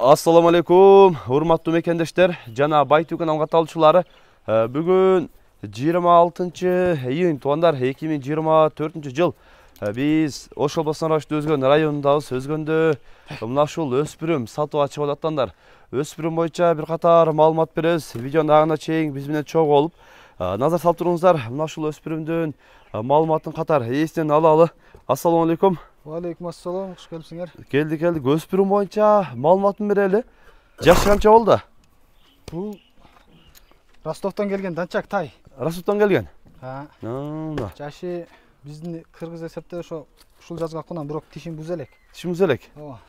Assalamu alaikum, урматтуу мекендештер, жана Байтуу канал каталуучулары. Бүгүн 26 июнь туугандар 2024 жыл. Биз Ош облусунун Рашид Өзгөн районундабыз. Өзгөндө мына ушул өспүрүм сатууга чыгып ататтандар. Өспүрүм боюнча бир катар маалымат беребиз. Видеонун агына чейин биз менен чогуу болуп назар салып туруңуздар. Мына ушул өспүрүмдүн маалыматын катар эсинен алалы. Ассаламу алейкум. Алейкум ассалам, куш келипсиңер. Келдик. Өспүрүм боюнча маалыматын берели. Жашы канча болду? Бул Ростовдон келген Данчак тай. Ростовдон келген. Жашы биздин кыргыз эсепте ушул жазга кунан, бирок тишин буз элек. Тишин буз элек. Ооба.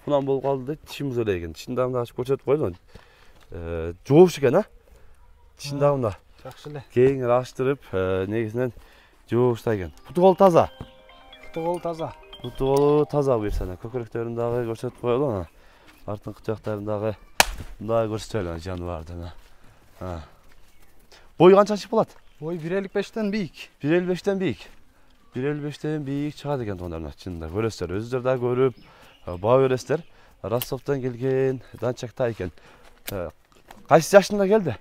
Кунан болуп калды дейт, тишин буз элек экен. Тишин дагы мына ачып көрсөтүп койдум. Жообуш экен, Тишин дагы мына. Жакшы эле. Кеңири ачтырып, негизинен жообушта экен. Буту колу таза. Буту таза. Буту колу таза буюрса, көкүрөктөрүн дагы көрсөтүп коелу. Артыңкы жактарын дагы мындай көрсөтөлү жаныбарды. Бою канча чыгып калат? Бой 1.55-тен бийик. 1.55-тен бийик. 1.55-тен бийик чыгат экен туугандар. Чынында көрөсүздөр, өзүңөр да көрүп, баа бересиздер. Ростовдон келген Данчак тай экен. Кайсы жашында келди?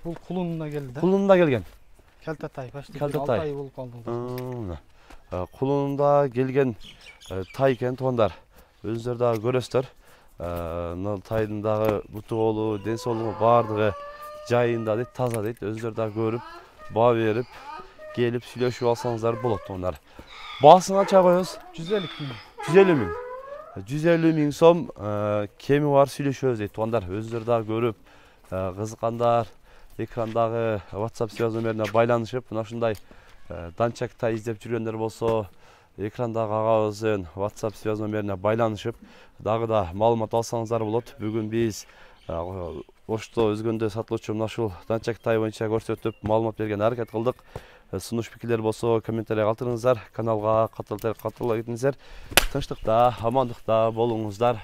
Бул кулунунда келди да. Кулунунда келген. Келте тай, почти 6 ай болуп калды. Кулунунда келген тай экен туугандар. Өзүңөр дагы көрөсүздөр. Тайдын дагы буту колу, ден соолугу баардыгы жайында дейт, таза дейт. Өзүңөр дагы көрүп, баа берип, келип сүйлөшүп алсаңыздар болот туугандар. Баасын канча коебуз? 150 миң. 150 миң. 150 миң сом кеми бар сүйлөшөбүз дейт туугандар. Өзүңөр дагы көрүп, кызыккандар экрандагы WhatsApp связь номерине байланышып, мына ушундай Данчак тай издеп жүргөндөр болсо, экрандагы агабыздын WhatsApp связь номерине байланышып, дагы да маалымат алсаңыздар болот. Бүгүн биз Ошто Өзгөндө сатылуучу мына ушул Данчак тай боюнча көрсөтүп, маалымат берген аракет кылдык. Сунуш пикирлер болсо, комментарий калтырыңыздар, каналга катыла кетиңиздер. Тынчтыкта, амандыкта болуңуздар.